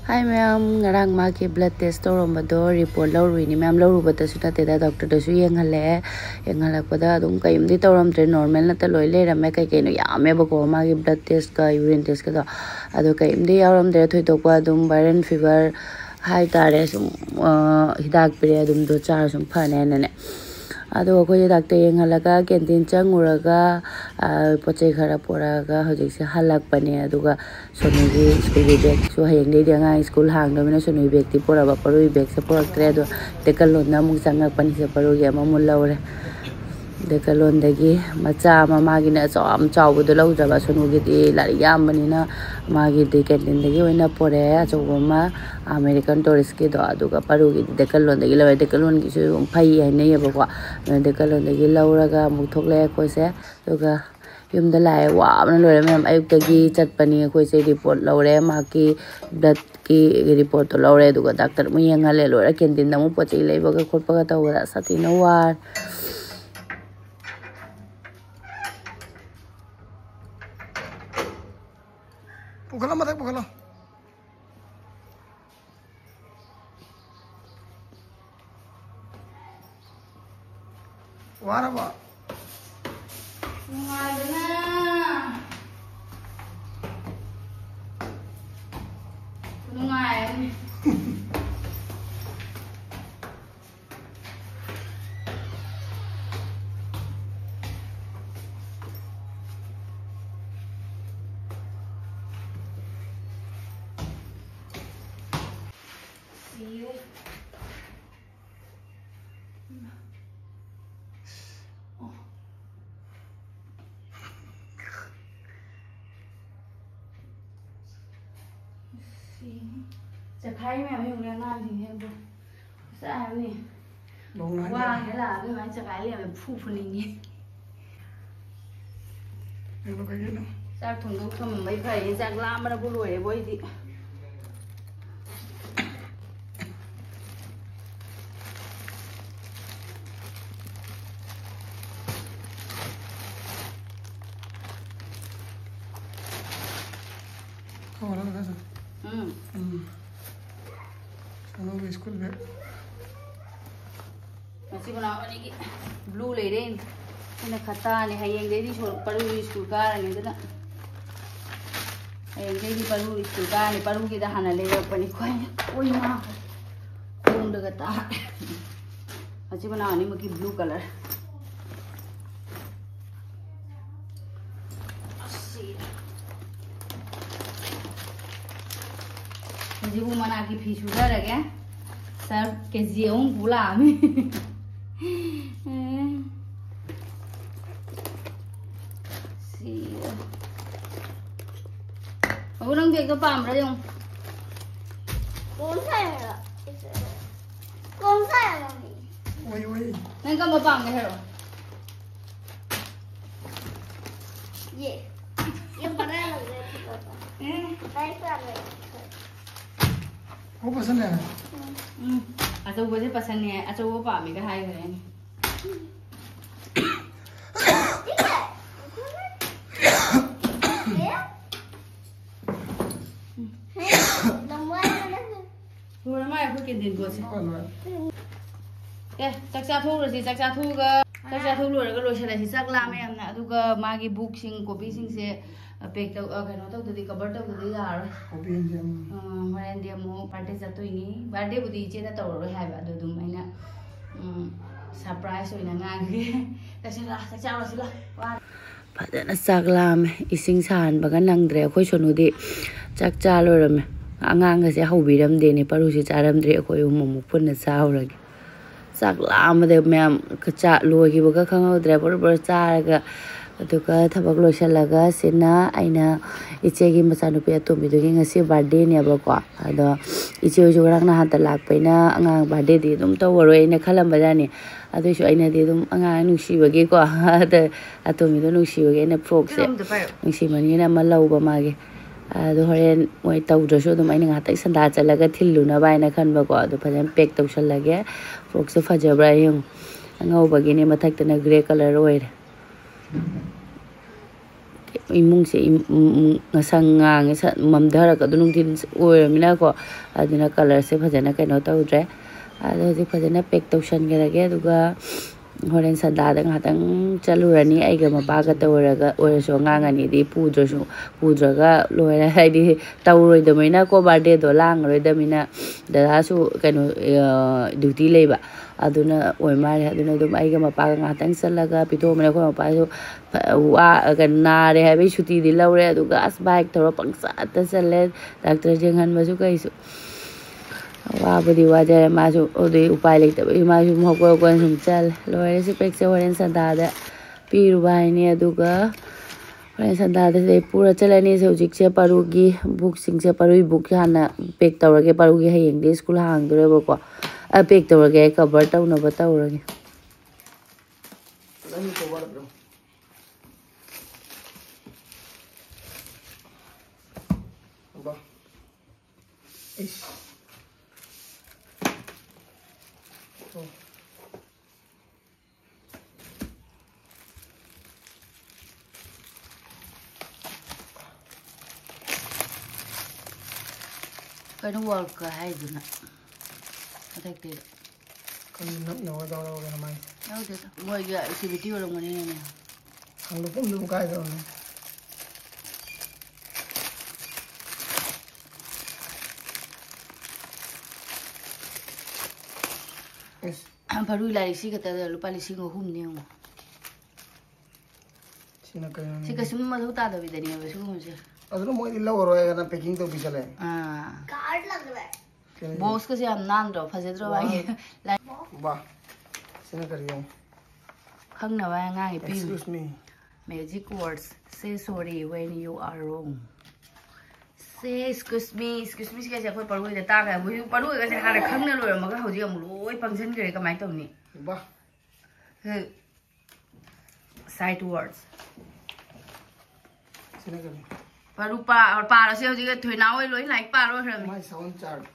Hi ma'am, ngarang ma ki blood test toromado report lawruini ma'am lawrubata su tate da doctor da su yenghale pada adum kaimdi toromtre normal na ta loi lerame kai kai no yame bako ma ki blood test ka urine test ka do ado kaimdi yaramde thoi tokwa adum viral fever high tare sum hidak pire adum do char sum phane ne ado ko doctor yenghalaga canteen changuraga pochai khara poraga hojik se halak pane aduga sonugi school bag so hayeng dei nga school hang do na sonu bag ti pora ba paru bag se porak tre do dekalon na mung sangak pani se paru ge mamul lawre dekalon dagi macha mama gi na chom chaw bu do law jaba sonu gi ti la yam bani na ma gi de canteen dagi oina pore acho ma American tourist ki do aduga paru gi dekalon dagi law dekalon gi su phai hai nei ba ko dekalon dagi lawraga mu thokle ko se aduga yumda lai wa na lore mem ayuk tagi chatpani khoi se report lore ma ki blood ki report to lore duga doctor mu yengale lore canteen da mu pochai leiba ga khotpa ga tawra sati no war pukala matak pukala wara ba khai mẹ mình đang làm gì em không sao em nè wow thế là cái máy khai liền funingi sao thùng thuốc thầm mấy phải giặc lam mà nó bù lùi để bôi đi không có đâu Sono school bag. Masih mana ni blue le den. Ini kata ni hayang dedi paru school ka ni dana. Hayang dedi paru school ka ni paru kita hana le pani koi. Oi ma. Kung daga ta. Masih mana ni maki blue color. जी वो मना की fees उधर है क्या sir कैसे हूँ बोला हमें वो रंग देख तो पाम रहे हूँ कौन सा है मम्मी वही नहीं कब पाम गए हो ये बड़ा लग रहा है कैसा लग वो पसंद है अच्छा वो से पसंद है अच्छा वो पामी का हाई करें वो ना मैं आपको दिन को से ए चक्चा थू रसी चक्चा थू लोरे का लोशल है चक लामे हमने अदुगा मागी बुक सिंग कॉपी सिंग से पैक तो कनो तो दि कवर तो दि यार कॉपी एग्जाम होरेन दे मो पार्टी जतोइनी बर्थडे बुदी चेना तौरो हाइबा अदु दुम आइना सरप्राइज होइना ngangi तसेला चक्चावसिला फदना चक लामे इसिंग सान बगा नंगद्रे अखोय सोनुदी चक्चा लोरमे angang से हौबिरम देने परुसी चारमद्रे अखोय उममु पुन्ना चावरगे चक लामदे मैम कचा लोगी बगा खंगौद्रे बर चारगा अदुगा थबक लोसलगा सिना आइना इचेगी मचानुपी अतोमिदुगी ngasi birthday ne bako ado iche jurang na hata lakpaina angang birthday di dum tawroi ne khalam bajani adu su aina di dum angang nungsi bagi ko ada atomido nungsi bagi ne frog se nungsi mani na malauba mage ado horen moi tawdrasu dum aina ngata sanda chalaga thilluna baina khanba ko adu phajan pack tawsallage frog se phajabra yung angau bagi ne mathak tana gray color oire imungse ngasang ngang mamdara ka dunung tin oiramina ko aduna color se phajana kaino tawdre ado ji phajana pack tawsan gerage aduga horen sanda da ngatang chalurani aiga mabaga tawraga oiraso ngangani di pudraga loira haidi tawroi da maina ko birthday do lang roi da mina da su kaino duty leba aduna oi mare aduna dum aiga mapaga ngatang salaga pito mane ko mapa so wa ganna re habi shuti di laure aduga as bike thoro pangsa ta sale doctor jenghan masu kaisu wa budi waja masu ode upai leitabgi masu moko ko sum chal loire se pek se horen sanda da piru bai ni aduga horen sanda da se pura chalani se ujik se parugi book sing se parui book hana pek tawrage parugi hayeng de school hang dore ko a pek tawrage cover tawna ba tawrage Let me cover bro. Ba. Ish. Oh. Kaino work hai duna attack de Kan no da ga mai. no de mo ya activity ro ngani ne Ang lupong lum kai do ne. Yes. paru lai si ka ta lupa lising hum ne Sina kai. si ka sum ma ta da bidani ba su mu se Aduna moi di law ro ga na packing to bisale. Card लग रहा है boss ka se am nan ro phase ro ba lai Ba. Sina kariyo. khang na ba ngai pi Excuse me. magic words say sorry when you are wrong say excuse me kaise khoi paru da ta ga bu paru ga se ha ra khang na lo ma ga hoji am loi function gre ka mai tawni Ba. sight words Sina kariyo. paru pa ra se hoji ga thoi na oi loi like pa ro hra My sound chart.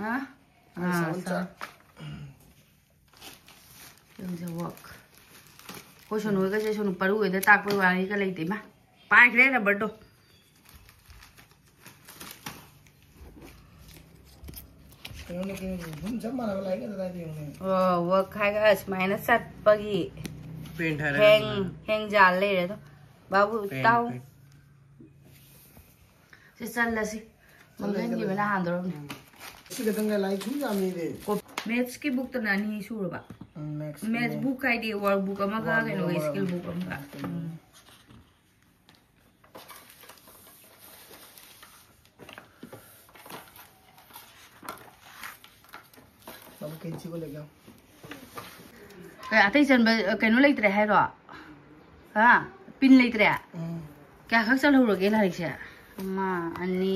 ha My sound chart. yung se work ko sonu ga se sonu paru ga da tak pa wa ga lai te ma pa gre na bardo Kaya na kaya hum jam mana lai ga da di ne. work hai ga minus sat pagi Paint hai heng jal le re to babu tau se chal la si mamjan gi bana han dor Si ka tang lai chu ya mi de. ko maths ki book to nani suru ba Next. maths book ai di work book ama ga no skill book ama Babu kenchi ko le ga. kai atai chan ba kai no leitre hai ro ha pin leitre kya khak chal ho ro ge la ri se ma ani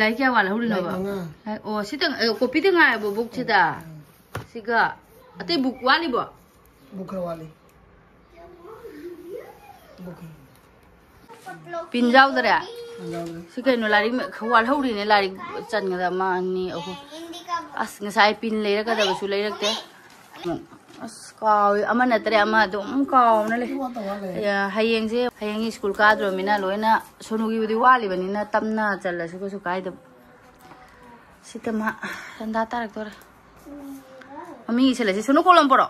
lai kya wala hu no ba lai o sitang copy te ngai bo book chida siga atai book wali bo Bukra wali. Buk. pin jaw dare Jaw. si kai no lari khwal ho ri ne lari chan ga ma ni o Hindi का as ngasai pin le ra ka da su le rakte as kaw ama na tare ama dum kaw na le Wa ta wale. ya hayeng school ka dro mina loina sonu gi budi wali bani na tamna challa su ko su kai da sitama randa tarak tor ami sele si sonu kolom poro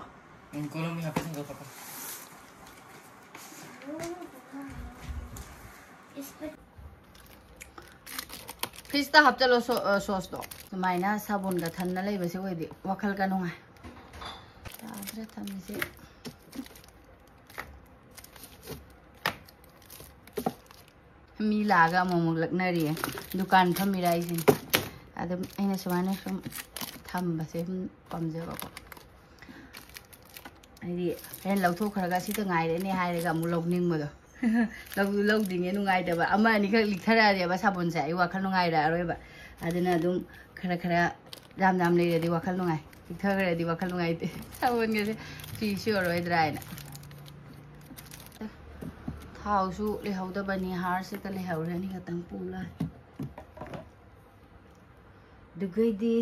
En Colombia ka sang papa. इस पे Krista hap chalo sauce do maina sabun da thanna lei base oi di wakhal ka nonga ta adra thammi se mi laga momo laknari dukan thammi rai sin adam aina samane sum tham base pamje ba ko ai hen lau thu khara ga si ta ngai de ne hai ga mu lok ning mo do lau ding nu ngai da ba ama ni khak lik thara de ba sabun sa ai wakhal nu ngai da roi ba adina dum khara ram le de wakhal nu ngai lik thara de wakhal nu ngai de sabun ge se chi sure roi drai na thau su le hau da bani har se ka le hau re ni ka tang pu la dugai di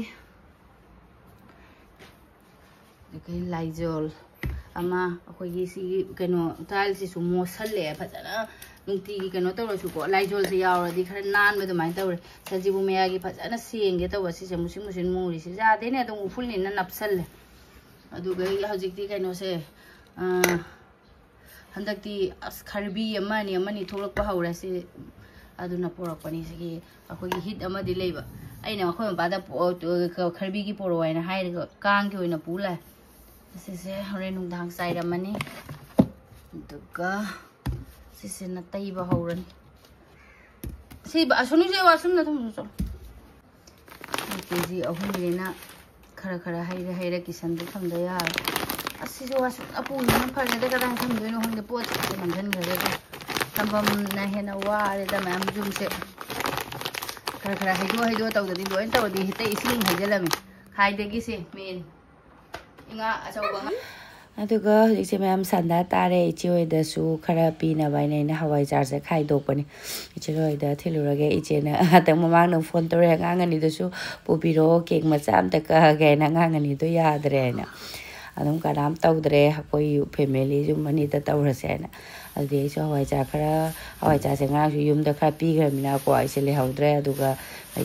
dugai laijol ama akhoi si keno tile si su mosalle phajana nungti gi keno tawra su ko laijol se yaura di khara nan me dumai tawre sajibu meya gi phajana senge tawa si se musin musin muri si ja de ne dum uful ni na napsalle adu ga hojik ti keno se handakti as kharbi amani tholak pa haura si aduna porak pani si akhoi gi hit ama di leiba aina akhoi ba da kharbi gi poro aina hair kang ki oina pula sise horen nungdang sai ramani duga sise na taiba hauran si ba asuni je wasum na thum so keji ahum lena khara haira kisan de tham da ya asi jo wasum apu ni phar ne da ka dang tham doino hong de po se man than gare de tambam na hena wa re da mam jum se khara haido taw da di loin taw di hite ising hajalami khai de gi se men aduga hojikse mayam sanda tare ichi oida su khara pina baine na hawai jar se khai dokpani ichi roida thilurage ichi na atang mamang na phone tore ngangani da su popiro cake macha am ta ka ge na ngangani do yadre na adum karam tawdre hakoi family ju mani ta tawrase na adi so hawai jar khara hawai jar se ngang su yum da khara pi gramina ko ai se le haudre aduga ai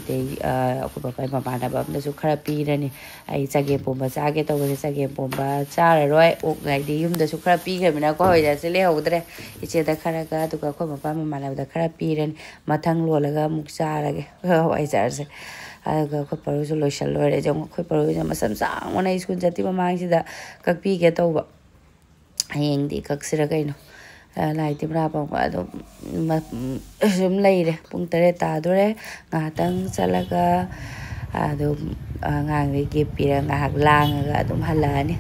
aku bapai mama na bam da su khara pi rani ai chage pomba chage to se chage pomba chara roi ok ngai di yum da su khara pi gramina ko hawai jar se le haudre iche da khara ga aduga ko mapa mama na da khara pi rani mathang lo laga muk chara ge hawai jar se aduga ko paru su lo shal lore jong ko paru ma sam sang ona school jati mamang si da kak pi ge to ba heng di kak sira kaino lai tim ra pa do sum lai re pung tare ta do re nga tang salaga ado ngang re ge pira nga lang ga dum halani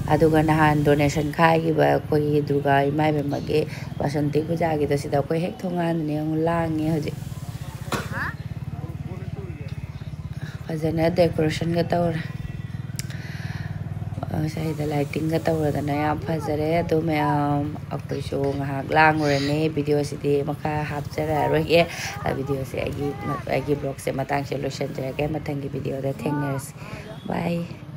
aduga nahan donation khai gi ba koi durga imai be mage basanti puja gi da sida koi hek thongan ne lang nge hoje fazana decoration ga tawra sai da lighting ga tawra da na ya fazare to me akoi so nga lang rene video si de maka hapchara ro ye video se agi blog se matang se lotion jage matang gi video da thanks bye